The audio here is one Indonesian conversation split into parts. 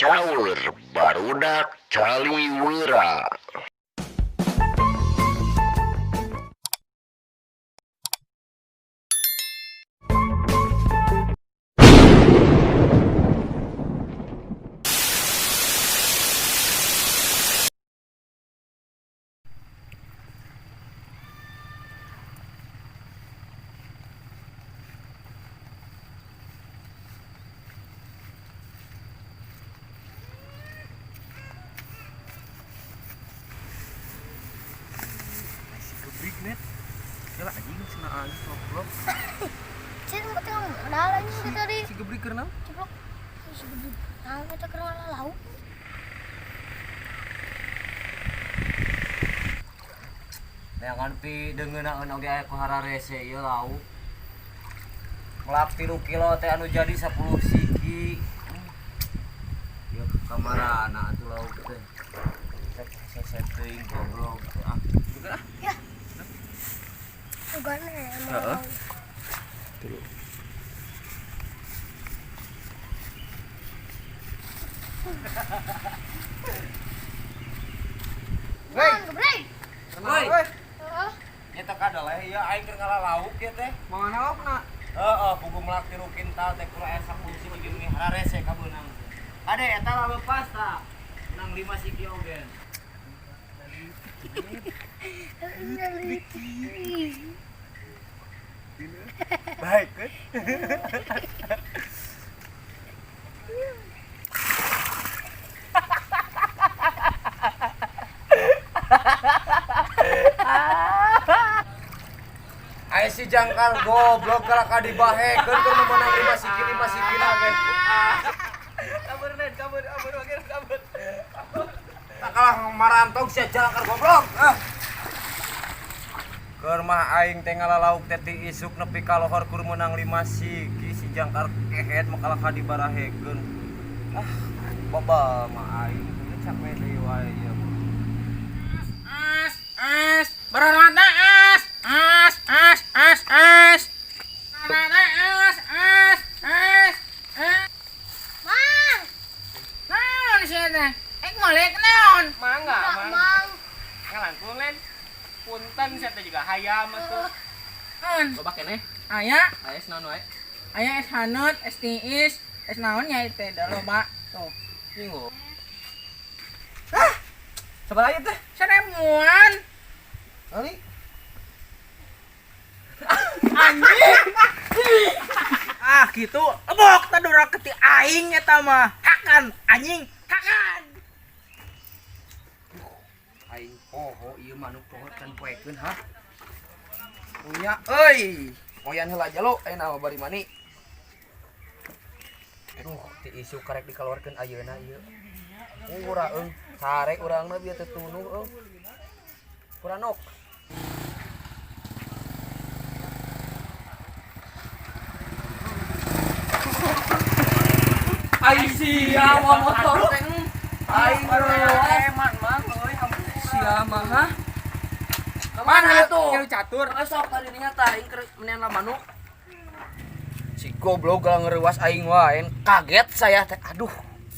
Caur barudak Caliwera. Gebrik net. Ya lah anjing cenah anjing goblok. Saya mau tengok ada lagi kita tadi. Si gebrik kerenam. Ceplok. Si gebrik. Nah, kita ke rumah lauk. Neangan pi deungeunaan oge aya ku hararese ieu lauk. Melak 3 kilo teh anu jadi 10 siki. Ieu kamarana atuh lauk teh. Cek setting goblok ah. Juga ah. Ya. Ugane emang. Heeh. Tuh. Bang, gebrik. Woi, Heeh. eta kadaleh ieu aing keur ngalauk ieu teh. Mangan laukna. Heeh, kudu melak 3 kintal teh kudu aya 10 siki gini hararese kabeunang. Ade eta lah lepas tah. Menang 5 siki ogen. Baik kan? Aya si jangkal goblok kalau ka dibahekeun keur meunang 5 siki na ge. Kabur net, kabur oge kabur. Tak kalah marantog sia jangkal goblok. Keur mah aing teh ngalalauk teh ti isuk nepi ka lohor kudu meunang 5 siki si jangkar kehet mah kalah ka dibarahekeun. Baba mah aing capek deui wae ieu. As, berarana as. Mang. Naon sia teh? Ngolek naon? Mangga, Mang. Ngalangkung len. Punten sia teh juga hayam atuh. Naon? Loba keneh. Aya, Aya naon wae? aya es hanut, es tiis, es naon nya teh da loba. Tuh. Minggu. Hah? Sabaraha teh? Saremuan. Ali. Anjing. Ah, gitu. Ebok tah durak ke ti aing eta mah. Hakan anjing, hakan. Aing poho ieu manuk poho kan poekeun ha. Nya euy. Moyan heula jalo ayeuna mah bari mani. Aduh, ti isu karek dikeluarkeun ayeuna ieu. Urang sarek urangna bieu teu tunuh Puranok. Ai sia motor teh. Aing eman mang euy sia mah ha. Mana tuh? Kieu catur. Sok tadi nya tah aing keur menean manuk. Si goblok galang ngeurewas aing wae. Kaget saya teh. Aduh,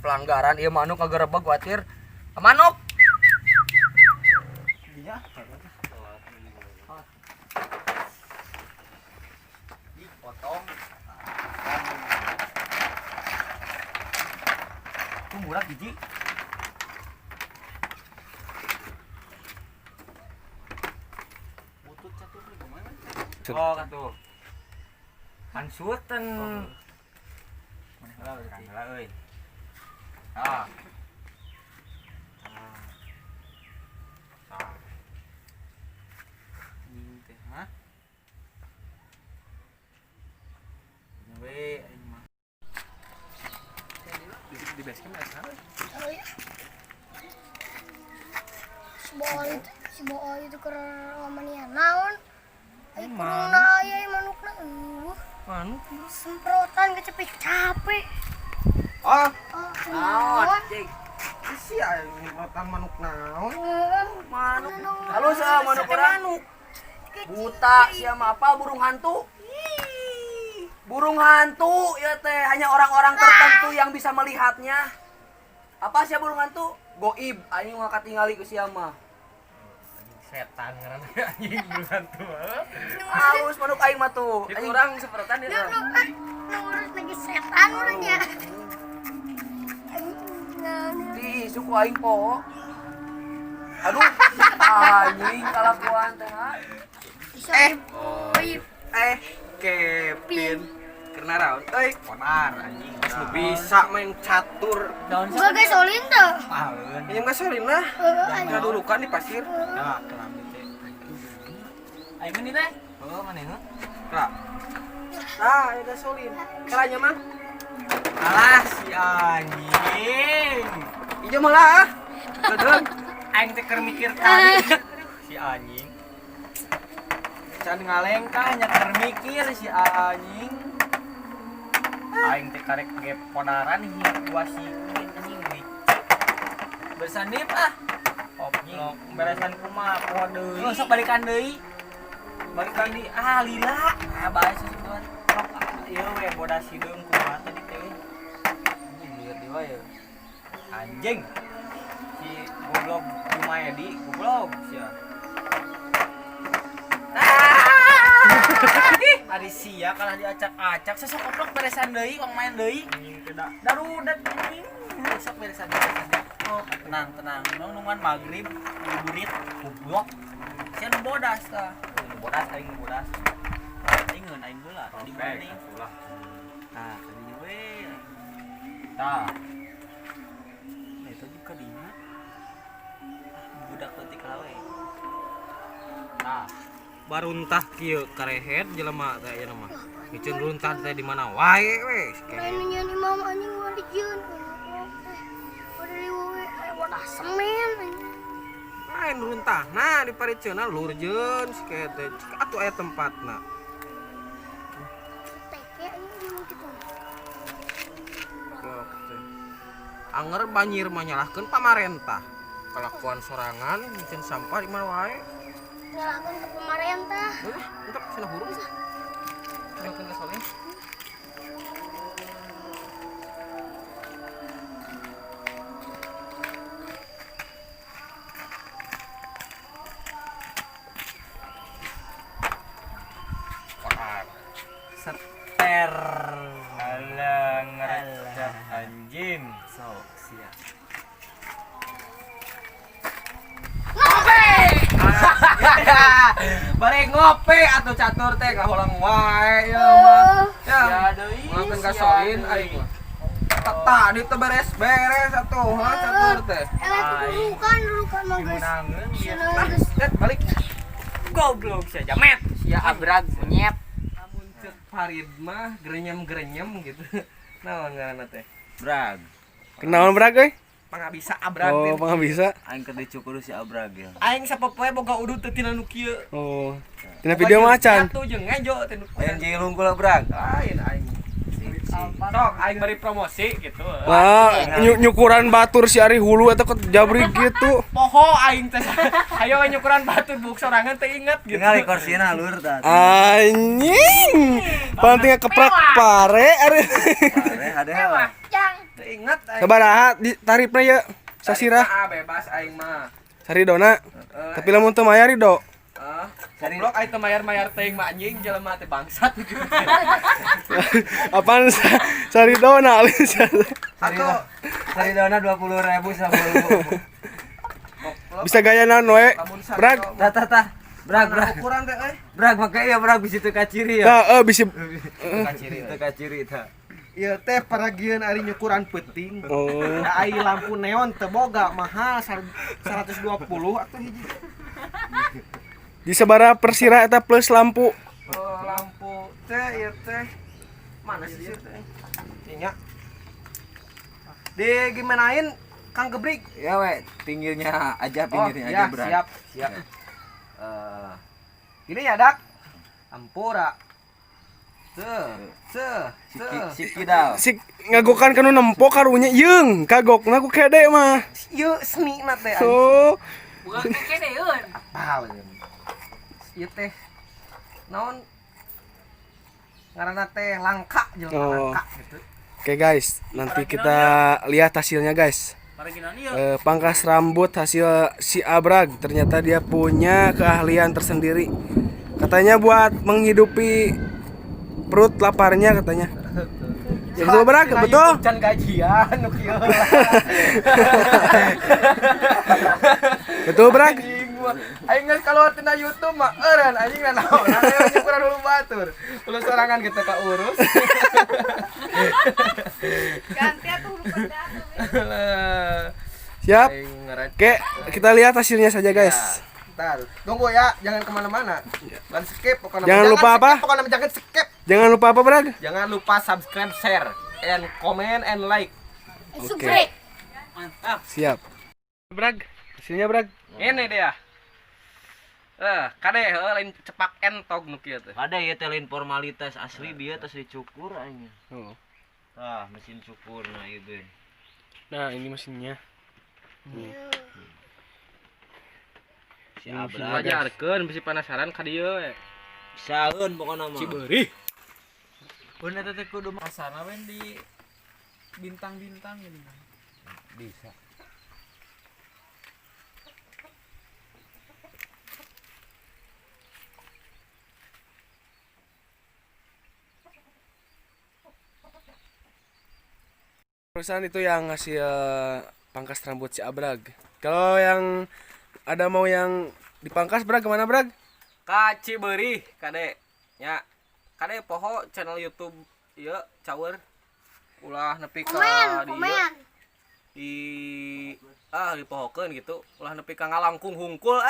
pelanggaran ieu manuk ngagerebeg kuatir. Manuk. Dinya. Dipotong. Murah biji. Butut catur lagi gimana? Oh katuh. Hansueuten. Mana Kangla euy. Ah. Ini teh ha? We aing mah. Di base camp ada sana. Oh ya. Si boy itu keur ngamanian naon? Ai kurungna aya manukna. Manuk. Semprotan kecepet-capek. Oh, Oh, naon naon? cing? Sia makan manuk naon? Manuk. Halo sa manuk urang. Buta sia mah apa burung hantu? Burung hantu ya teh hanya orang-orang tertentu yang bisa melihatnya. Apa sih burung hantu? Goib, aing mah katingali ku sia mah. Setan ngaran anjing bulan tua. Halus manuk aing mah tuh. Aing urang sepertan Lu ya. urus lagi setan urangnya. Di suku aing po. Aduh, anjing kalakuan teh. Kevin karena raun konar anjing nu bisa main catur Gua guys solin tuh. paheun yang mah solin lah ngadudukan di pasir Ya, kerambi teh. Aing mah teh. Oh, manehna. lah ada solin caranya mah Alah si anjing. ijo malah betul Aing teh keur mikir tadi. Si anjing. Can ngalengkah nya keur mikir si anjing. Aing teh karek ge ponaran hiu si anjing deui. Bersanip ah. Goblok, beresan kumaha poho deui. Oh, sok balikan deui. Balikan deui. Ah, lila. Ah, bae susuan. Sok ieu we bodas hideung kumaha tadi teh. Anjing lieur di wae. Anjing. Si goblok Jumayadi, goblok sia. Ari sia kalah diacak-acak sesok oplok beresan deui wong main deui. Darudat anjing. Sok beresan deui. Oh, tenang. Nungguan magrib, burit, goblok. Sia nu bodas tah. Nu bodas aing nu bodas. Ingeun aing heula di mana. Nah, tadi we. Tah. Itu juga dina. Budak leutik lawe. Nah, baruntah kieu karehet jelema teh aya mah. Miceun runtah teh di mana wae we. Lain nya ni mama anjing walijieun. Udah liwe bodas semen. main runtah nah di pariceuna lurjeun sikeut teh atuh aya tempatna Teke anjing gitu. anger banjir menyalahkan pamarentah kelakuan sorangan bikin sampah di mana wae Nyalahkan ke pemerintah. untuk sana huruf yang kena soalnya seter alah ngerecah anjing sok sia bareng ngope atau catur teh kahulang wae ya mah ya deui ngelakuin gasolin aing mah tadi teh beres-beres atuh ha catur teh Dudukan mah guys. dimenangeun bieu Seneng guys. balik goblok sia jamet Sia abrag nyet. namun cek Farid mah grenyem-grenyem gitu naon ngaranna teh brag Kenaon brag euy? pangabisa abrag Oh, teh. bisa. aing keur dicukur si abrag ya Aing sapopoe boga udut teh tina nu kieu Oh. Tina video macan. atuh jeung ngejo teh nu yang jilung kula brag lain aing sok aing bari promosi gitu Nah, nyukuran batur si Ari Hulu eta ke jabri gitu. poho aing teh ayo nyukuran batu buk sorangan teh inget gitu tinggal korsina lur tah Anjing. Pantingnya keprak pare Ari. ada heula Jang. teh inget aing Sabaraha di tarifna ya? Sasirah. bebas aing mah Saridona. Tapi lamun teu mayar do. Goblok aing teh mayar-mayar teh mah anjing jelema teh bangsat Apaan Saridona alis. atuh dari dana 20.000 sabulu Bisa gaya naon we? Brag. tah brag ukuran teh euy brag make ya brag bisa teu kaciri ya Tah bisi kaciri teu kaciri tah ieu teh paragian ari nyukuran peuting Oh. da ai lampu neon teu boga mahal 120 atuh hiji Di sabaraha persira eta plus lampu. lampu teh ieu teh mana sih ieu teh nya di gimanain Kang Gebrik ya we pinggirnya aja oh pinggirnya ya aja brag siap ini ya dak ampura siki dal Si ngagokan kanu nempo karunya yeung kagokna ku kede mah. ieu seni na teh So, Bukan kekedeun. apal ieu teh naon ngaranna teh langka jeung Oh. langka gitu oke guys, nanti kita lihat hasilnya guys. pangkas rambut hasil si Abrag. Ternyata dia punya keahlian tersendiri. Katanya buat menghidupi perut laparnya katanya. Ya, betul Abrag, betul. Can gajian nu kieu. Betul Brag. Aing geus kaluar tina YouTube mah eureun anjing naon. Aya nyukuran hulu batur. Hulu sorangan kita ka urus. Ganti atuh lupa Siap. Aing ngeret. Oke, kita lihat hasilnya saja guys. Ntar, tunggu ya, jangan kemana-mana. Jangan skip, pokoknya. Jangan lupa skip, apa? Pokoknya jangan skip. Jangan lupa apa Brag? Jangan lupa subscribe, share, and comment and like. Subscribe. Siap. Brag, hasilnya Brag. Ini dia. Kade lain cepak entog nu kieu teh. Ada ya lain formalitas asli dia tos dicukur aja. Oh. Ah, mesin cukur nah itu. Nah, ini mesinnya. Si Abra Ajarkeun bisi penasaran ka dieu we. saeun pokona mah. Cibeurih. Bener teh kudu masana wen di bintang-bintang gitu. Bisa. Perusahaan itu yang ngasih pangkas rambut si Abrag. Kalau yang ada mau yang dipangkas Brag kemana Brag? Ka Cibeurih kade. Ya. Kade poho channel YouTube ieu Cawer. Ulah nepi ka Komen. Dipohokeun gitu. Ulah nepi ka ngalangkung hungkul.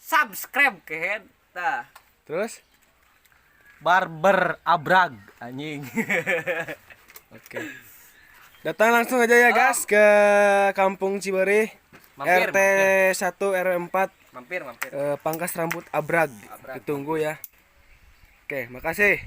Subscribe ke tah. Terus? Barber Abrag anjing. Oke. Datang langsung aja ya guys ke Kampung Cibeurih. Mampir, RT 1 RW 4 Mampir. pangkas rambut Abrag. Ditunggu ya. Oke, makasih.